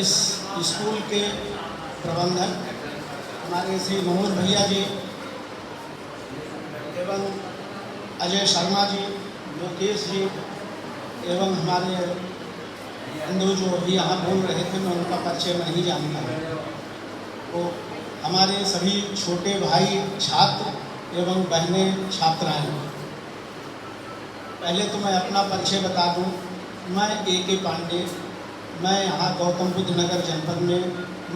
इस स्कूल के प्रबंधक हमारे श्री मोहन भैया जी एवं अजय शर्मा जी, लोकेश जी एवं हमारे बंधु जो अभी यहाँ बोल रहे थे, मैं उनका परिचय नहीं जानता हूँ। तो हमारे सभी छोटे भाई छात्र एवं बहनें छात्राएं, पहले तो मैं अपना परिचय बता दूं। मैं A.K. पांडे, मैं यहाँ गौतम बुद्ध नगर जनपद में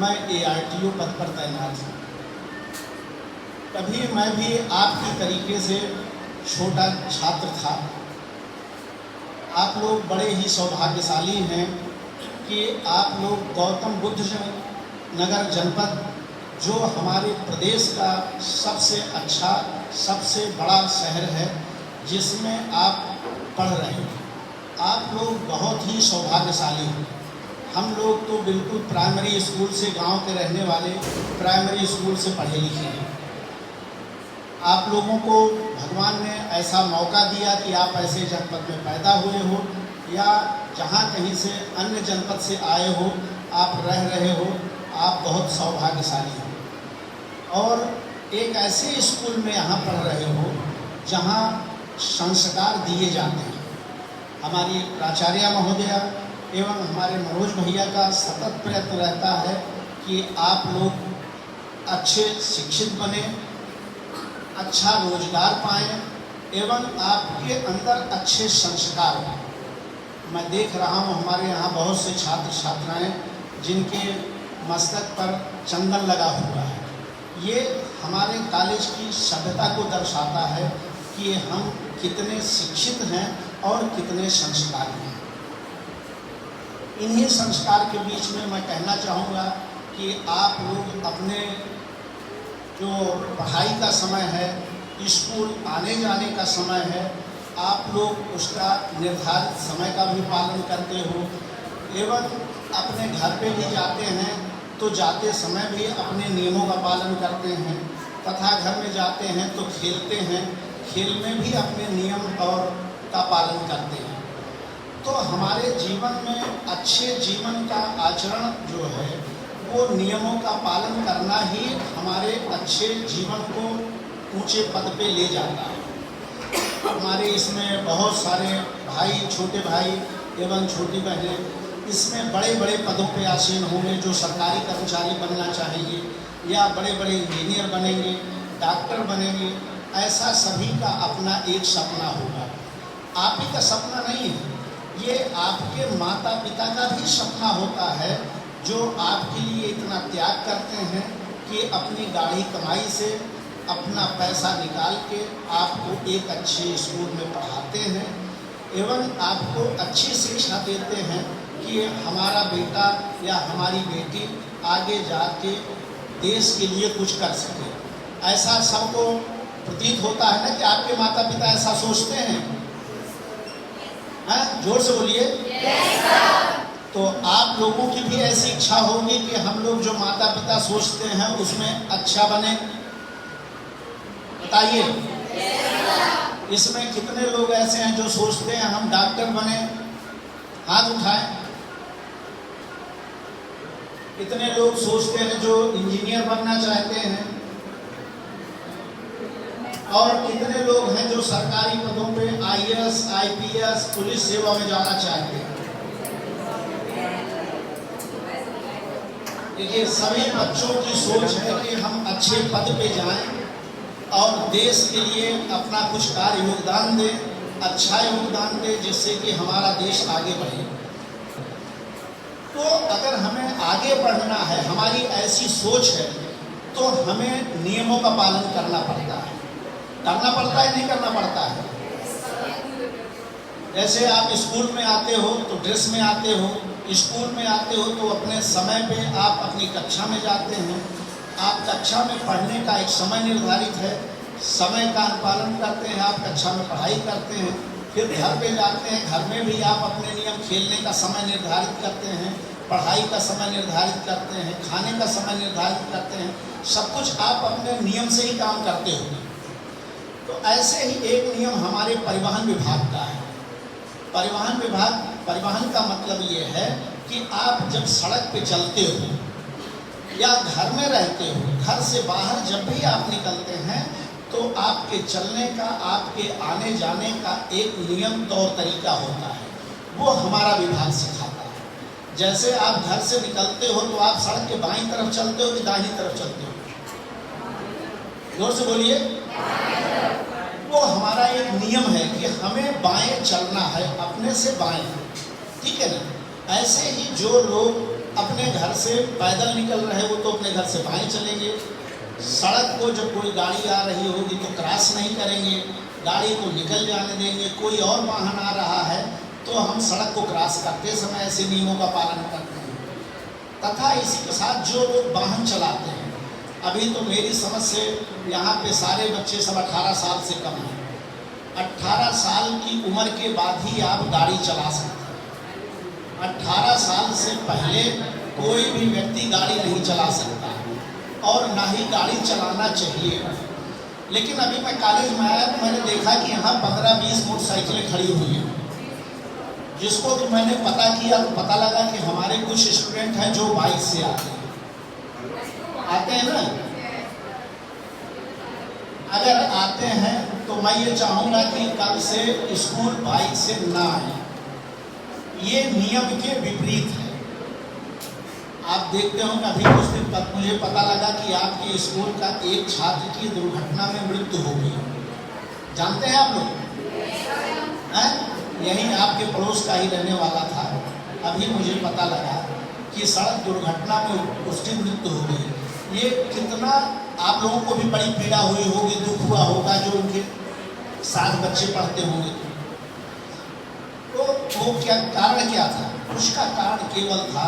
मैं ARTO पद पर तैनात हूँ। कभी मैं भी आपकी तरीके से छोटा छात्र था। आप लोग बड़े ही सौभाग्यशाली हैं कि आप लोग गौतम बुद्ध नगर जनपद, जो हमारे प्रदेश का सबसे अच्छा, सबसे बड़ा शहर है, जिसमें आप पढ़ रहे हैं, आप लोग बहुत ही सौभाग्यशाली हैं। हम लोग तो बिल्कुल प्राइमरी स्कूल से, गांव के रहने वाले प्राइमरी स्कूल से पढ़े लिखे हैं। आप लोगों को भगवान ने ऐसा मौका दिया कि आप ऐसे जनपद में पैदा हुए हो या जहाँ कहीं से अन्य जनपद से आए हो, आप रह रहे हो, आप बहुत सौभाग्यशाली हो। और एक ऐसे स्कूल में यहाँ पढ़ रहे हो जहाँ संस्कार दिए जाते हैं। हमारी प्राचार्य महोदया एवं हमारे मनोज भैया का सतत प्रयत्न रहता है कि आप लोग अच्छे शिक्षित बने, अच्छा रोजगार पाएं एवं आपके अंदर अच्छे संस्कार हों। मैं देख रहा हूँ हमारे यहाँ बहुत से छात्र छात्राएं जिनके मस्तक पर चंदन लगा हुआ है। ये हमारे कॉलेज की सभ्यता को दर्शाता है कि हम कितने शिक्षित हैं और कितने संस्कारी हैं। इन्हीं संस्कार के बीच में मैं कहना चाहूँगा कि आप लोग अपने जो पढ़ाई का समय है, स्कूल आने जाने का समय है, आप लोग उसका निर्धारित समय का भी पालन करते हो एवं अपने घर पे भी जाते हैं तो जाते समय भी अपने नियमों का पालन करते हैं, तथा घर में जाते हैं तो खेलते हैं, खेल में भी अपने नियम और का पालन करते हैं। तो हमारे जीवन में अच्छे जीवन का आचरण जो है वो नियमों का पालन करना ही हमारे अच्छे जीवन को ऊंचे पद पे ले जाता है। हमारे इसमें बहुत सारे भाई, छोटे भाई एवं छोटी बहनें इसमें बड़े बड़े पदों पे आसीन होंगे, जो सरकारी कर्मचारी बनना चाहेंगे या बड़े बड़े इंजीनियर बनेंगे, डॉक्टर बनेंगे। ऐसा सभी का अपना एक सपना होगा। आप ही का सपना नहीं है, ये आपके माता पिता का भी सपना होता है, जो आपके लिए इतना त्याग करते हैं कि अपनी गाढ़ी कमाई से अपना पैसा निकाल के आपको एक अच्छे स्कूल में पढ़ाते हैं एवं आपको अच्छी शिक्षा देते हैं कि हमारा बेटा या हमारी बेटी आगे जाके देश के लिए कुछ कर सके। ऐसा सबको प्रतीत होता है ना कि आपके माता पिता ऐसा सोचते हैं? जोर से बोलिए। तो आप लोगों की भी ऐसी इच्छा होगी कि हम लोग जो माता पिता सोचते हैं उसमें अच्छा बने? बताइए। इसमें कितने लोग ऐसे हैं जो सोचते हैं हम डॉक्टर बने? हाथ उठाएं। कितने लोग सोचते हैं जो इंजीनियर बनना चाहते हैं? और कितने लोग हैं जो सरकारी पदों पे IAS, IPS, पुलिस सेवा में जाना चाहते हैं? देखिए, सभी बच्चों की सोच है कि हम अच्छे पद पे जाएं और देश के लिए अपना कुछ कार्य योगदान दें, अच्छा योगदान दें, जिससे कि हमारा देश आगे बढ़े। तो अगर हमें आगे बढ़ना है, हमारी ऐसी सोच है, तो हमें नियमों का पालन करना पड़ता है। करना पड़ता है, नहीं करना पड़ता है? जैसे आप स्कूल में आते हो तो ड्रेस में आते हो, स्कूल में आते हो तो अपने समय पे आप अपनी कक्षा में जाते हैं। आप कक्षा में पढ़ने का एक समय निर्धारित है, समय का पालन करते हैं, आप कक्षा में पढ़ाई करते हैं। फिर घर पे जाते हैं, घर में भी आप अपने नियम, खेलने का समय निर्धारित करते हैं, पढ़ाई का समय निर्धारित करते हैं, खाने का समय निर्धारित करते हैं। सब कुछ आप अपने नियम से ही काम करते हो। तो ऐसे ही एक नियम हमारे परिवहन विभाग का है। परिवहन विभाग, परिवहन का मतलब ये है कि आप जब सड़क पे चलते हो या घर में रहते हो, घर से बाहर जब भी आप निकलते हैं तो आपके चलने का, आपके आने जाने का एक नियम तौर तरीका होता है, वो हमारा विभाग सिखाता है। जैसे आप घर से निकलते हो तो आप सड़क के बाईं तरफ चलते हो कि दाहिनी तरफ चलते हो? जोर से बोलिए। वो हमारा एक नियम है कि हमें बाएं चलना है, अपने से बाएं, ठीक है ना। ऐसे ही जो लोग अपने घर से पैदल निकल रहे वो तो अपने घर से बाएं चलेंगे, सड़क को जब कोई गाड़ी आ रही होगी तो क्रॉस नहीं करेंगे, गाड़ी को निकल जाने देंगे। कोई और वाहन आ रहा है तो हम सड़क को क्रॉस करते समय ऐसे नियमों का पालन करते हैं। तथा इसी के साथ जो लोग वाहन चलाते हैं, अभी तो मेरी समझ से यहाँ पे सारे बच्चे सब 18 साल से कम हैं। 18 साल की उम्र के बाद ही आप गाड़ी चला सकते हैं। 18 साल से पहले कोई भी व्यक्ति गाड़ी नहीं चला सकता और ना ही गाड़ी चलाना चाहिए। लेकिन अभी मैं कॉलेज में आया तो मैंने देखा कि यहाँ 15-20 मोटरसाइकिलें खड़ी हुई हैं, जिसको कि मैंने पता किया तो पता लगा कि हमारे कुछ स्टूडेंट हैं जो बाइक से आते हैं ना। अगर आते हैं तो मैं ये चाहूँगा कि कल से स्कूल बाइक से ना आए, ये नियम के विपरीत है। आप देखते होंगे अभी कुछ दिन तक मुझे पता लगा कि आपके स्कूल का एक छात्र की दुर्घटना में मृत्यु हो गई। जानते हैं आप लोग? यही आपके पड़ोस का ही रहने वाला था। अभी मुझे पता लगा कि सड़क दुर्घटना में उसकी मृत्यु हो गई। ये कितना आप लोगों को भी बड़ी पीड़ा हुई होगी, दुख हुआ होगा, जो उनके साथ बच्चे पढ़ते होंगे। तो वो क्या कारण क्या था? उसका कारण केवल था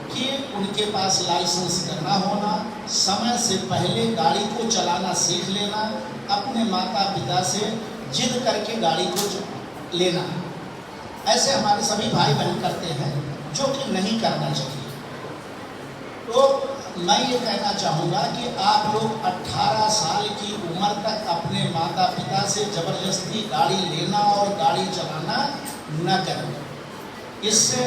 कि उनके पास लाइसेंस करना होना, समय से पहले गाड़ी को चलाना सीख लेना, अपने माता पिता से जिद करके गाड़ी को लेना। ऐसे हमारे सभी भाई बहन करते हैं, जो कि नहीं करना चाहिए। तो मैं ये कहना चाहूँगा कि आप लोग 18 साल की उम्र तक अपने माता पिता से ज़बरदस्ती गाड़ी लेना और गाड़ी चलाना न करें। इससे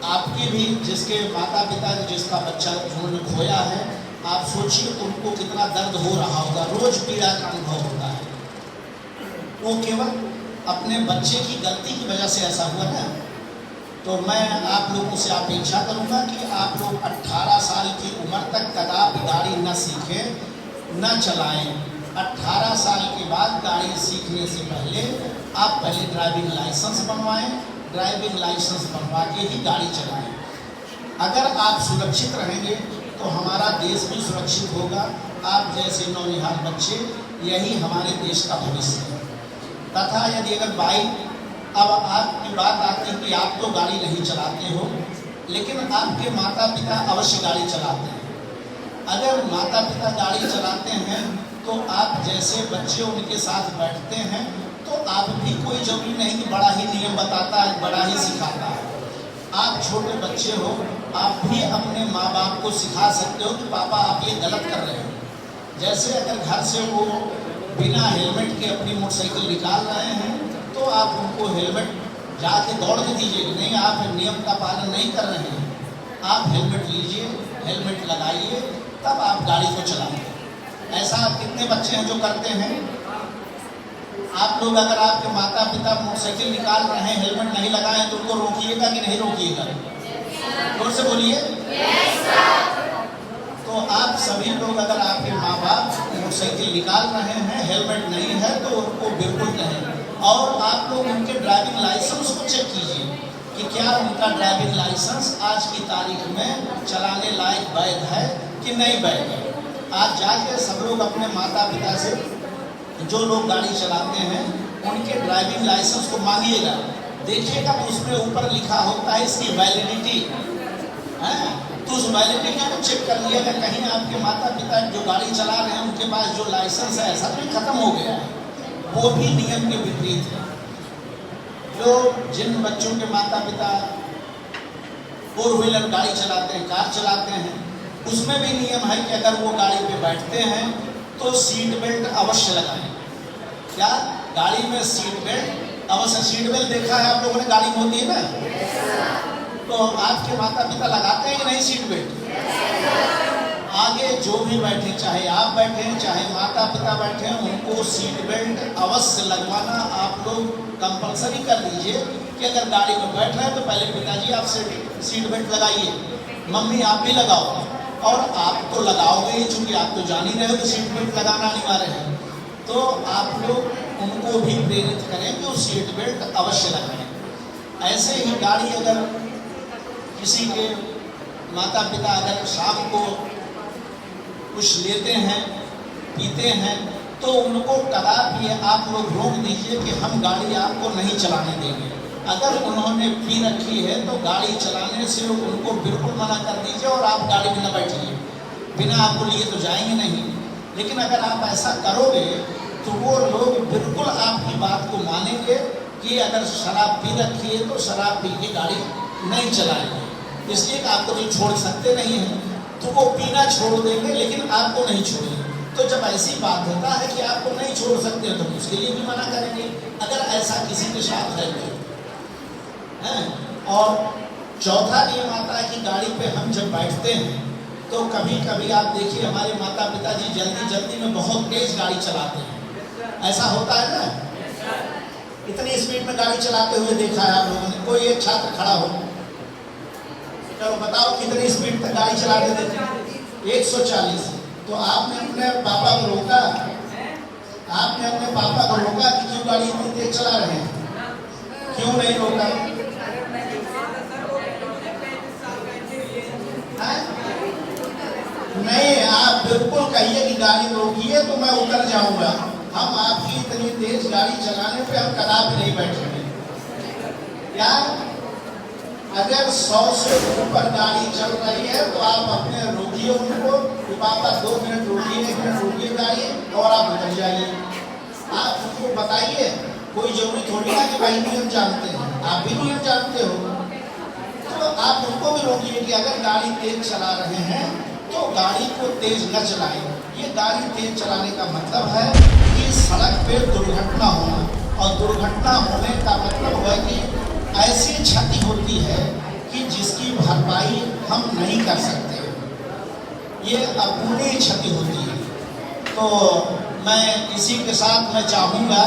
आपके भी, जिसके माता पिता, जिसका बच्चा उन्होंने खोया है, आप सोचिए उनको कितना दर्द हो रहा होगा, रोज पीड़ा का अनुभव होता है। वो केवल अपने बच्चे की गलती की वजह से ऐसा हुआ ना। तो मैं आप लोगों से अपेक्षा करूंगा कि आप लोग 18 साल की उम्र तक कदापि गाड़ी न सीखें, न चलाएं। 18 साल के बाद गाड़ी सीखने से पहले आप पहले ड्राइविंग लाइसेंस बनवाएं, ड्राइविंग लाइसेंस बनवा के ही गाड़ी चलाएं। अगर आप सुरक्षित रहेंगे तो हमारा देश भी सुरक्षित होगा। आप जैसे नौनिहाल बच्चे, यही हमारे देश का भविष्य है। तथा यदि अगर बाइक, अब आपकी बात आती है कि आप तो गाड़ी नहीं चलाते हो, लेकिन आपके माता पिता अवश्य गाड़ी चलाते हैं। अगर माता पिता गाड़ी चलाते हैं तो आप जैसे बच्चे उनके साथ बैठते हैं तो आप भी, कोई जरूरी नहीं कि बड़ा ही नियम बताता है, बड़ा ही सिखाता है। आप छोटे बच्चे हो, आप भी अपने माँ बाप को सिखा सकते हो कि पापा आप ये गलत कर रहे हो। जैसे अगर घर से वो बिना हेलमेट के अपनी मोटरसाइकिल निकाल रहे हैं तो आप उनको हेलमेट जाके दौड़ के दीजिए, नहीं आप नियम का पालन नहीं कर रहे हैं, आप हेलमेट लीजिए, हेलमेट लगाइए, तब आप गाड़ी को चलाएं। ऐसा कितने बच्चे हैं जो करते हैं? आप लोग, अगर आपके माता पिता मोटरसाइकिल निकाल रहे हैं, हेलमेट नहीं लगाए तो उनको रोकिएगा कि नहीं रोकिएगा? जोर से बोलिए। तो आप सभी लोग, अगर आपके माँ बाप मोटरसाइकिल निकाल रहे हैं, हेलमेट नहीं है तो उनको बिल्कुल नहीं। और आप लोग उनके ड्राइविंग लाइसेंस को चेक कीजिए कि क्या उनका ड्राइविंग लाइसेंस आज की तारीख में चलाने लायक वैध है कि नहीं वैध है। आज जाके सब लोग अपने माता पिता से, जो लोग गाड़ी चलाते हैं, उनके ड्राइविंग लाइसेंस को मांगिएगा, देखिएगा तो उसमें ऊपर लिखा होता है इसकी वैलिडिटी है, तो उस वैलिडिटी को चेक कर लिएगा। कहीं आपके माता पिता जो गाड़ी चला रहे हैं उनके पास जो लाइसेंस है ऐसा भी खत्म हो गया है, वो भी नियम के विपरीत है। जो जिन बच्चों के माता पिता 4 व्हीलर गाड़ी चलाते हैं, कार चलाते हैं, उसमें भी नियम है कि अगर वो गाड़ी पे बैठते हैं तो सीट बेल्ट अवश्य लगाएं। क्या गाड़ी में सीट बेल्ट अवश्य? सीट बेल्ट देखा है आप लोगों ने, गाड़ी में होती है ना, तो आपके माता पिता लगाते हैं कि नहीं सीट बेल्ट? आगे जो भी बैठे, चाहे आप बैठे हैं चाहे माता पिता बैठे हैं, उनको सीट बेल्ट अवश्य लगवाना आप लोग कंपलसरी कर दीजिए कि अगर गाड़ी में बैठ रहे हैं तो पहले पिताजी आप सीट बेल्ट लगाइए, मम्मी आप भी लगाओ, और आप तो लगाओगे ही, चूंकि आप तो जान ही रहे हो कि सीट बेल्ट लगाना अनिवार्य है, तो आप लोग उनको भी प्रेरित करें कि वो सीट बेल्ट अवश्य लगाएं। ऐसे ही गाड़ी अगर किसी के माता पिता अगर शाम को कुछ लेते हैं पीते हैं तो उनको कदापि आप लोग रोक दीजिए कि हम गाड़ी आपको नहीं चलाने देंगे। अगर उन्होंने पी रखी है तो गाड़ी चलाने से उनको बिल्कुल मना कर दीजिए और आप गाड़ी में न बैठिए, बिना आपको लिए तो जाएंगे नहीं। लेकिन अगर आप ऐसा करोगे तो वो लोग बिल्कुल आपकी बात को मानेंगे कि अगर शराब पी रखी है तो शराब पी के गाड़ी नहीं चलाएंगे, इसलिए कि आपको तो छोड़ सकते नहीं हैं तो वो पीना छोड़ देंगे लेकिन आपको नहीं छोड़ेंगे। तो जब ऐसी बात होता है कि आपको नहीं छोड़ सकते तो उसके लिए भी मना करेंगे, अगर ऐसा किसी के साथ है तो। और चौथा नियम आता है कि गाड़ी पे हम जब बैठते हैं तो कभी कभी आप देखिए हमारे माता पिताजी जल्दी जल्दी में बहुत तेज गाड़ी चलाते हैं, ऐसा होता है ना? इतनी स्पीड में गाड़ी चलाते हुए देखा है आप लोगों ने? कोई एक छात्र खड़ा हो, चलो बताओ कितनी स्पीड तक गाड़ी चलाते थे? 140। तो आपने अपने पापा को रोका, आपने अपने पापा को रोका कि क्यों गाड़ी इतनी तेज चला रहे हैं? क्यों नहीं रोका? नहीं, आप बिल्कुल कहिए कि गाड़ी रोकिए तो मैं उतर जाऊंगा, हम आपकी इतनी तेज गाड़ी चलाने पे हम कदापि नहीं बैठेंगे। क्या अगर 100 से ऊपर गाड़ी चल रही है तो आप अपने रोकिए उनको कि पापा 2 मिनट रोकिए, 1 मिनट रोकिए गाड़ी और आप उतर जाइए। आप उनको बताइए, कोई जरूरी थोड़ी ना कि भाई नियम जानते हैं, आप भी नियम जानते हो, तो आप उनको भी रोकिए कि अगर गाड़ी तेज चला रहे हैं तो गाड़ी को तेज न चलाएं। ये गाड़ी तेज चलाने का मतलब है कि सड़क पे दुर्घटना होना, और दुर्घटना होने का मतलब है कि ऐसी क्षति होती है कि जिसकी भरपाई हम नहीं कर सकते, ये अपूर्णीय क्षति होती है। तो मैं इसी के साथ मैं चाहूँगा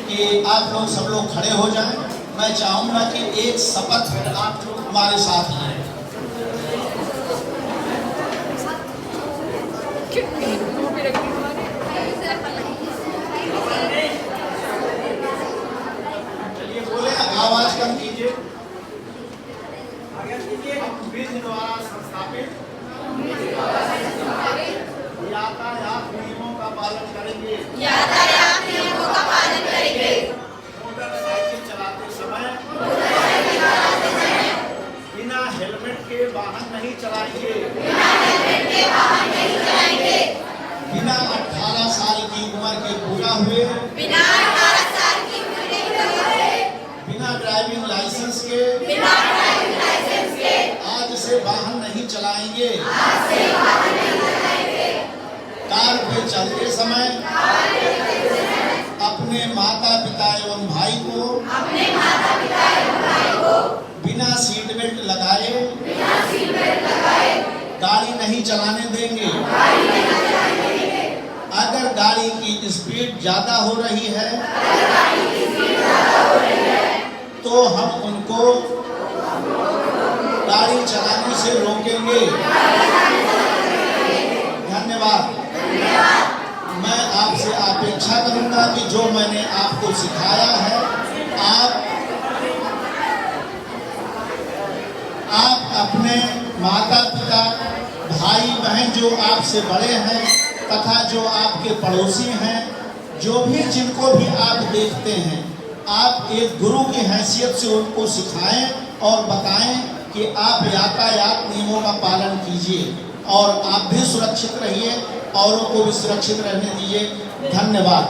कि आप लोग सब लोग खड़े हो जाएं। मैं चाहूँगा कि एक शपथ आप लोग हमारे साथ लें। चलिए बोले, आवाज कम कीजिए। विधि द्वारा संस्थापित यातायात नियमों का पालन करेंगे। मोटरसाइकिल चलाते समय बिना हेलमेट के वाहन नहीं चलाएंगे। बिना 18 साल की उम्र के पूरा हुए, बिना ड्राइविंग लाइसेंस के आज से वाहन नहीं चलाएंगे। कार पे चलते समय अपने माता पिता एवं भाई को बिना सीट बेल्ट लगाए गाड़ी नहीं चलाने देंगे। अगर गाड़ी की स्पीड ज्यादा हो रही है तो हम उनको गाड़ी चलाने से रोकेंगे। धन्यवाद। मैं आपसे अपेक्षा करूंगा कि जो मैंने आपको सिखाया है आप अपने माता पिता भाई बहन जो आपसे बड़े हैं तथा जो आपके पड़ोसी हैं, जो भी जिनको भी आप देखते हैं, आप एक गुरु की हैसियत से उनको सिखाएं और बताएं कि आप यातायात नियमों का पालन कीजिए और आप भी सुरक्षित रहिए, औरों को भी सुरक्षित रहने दीजिए। धन्यवाद।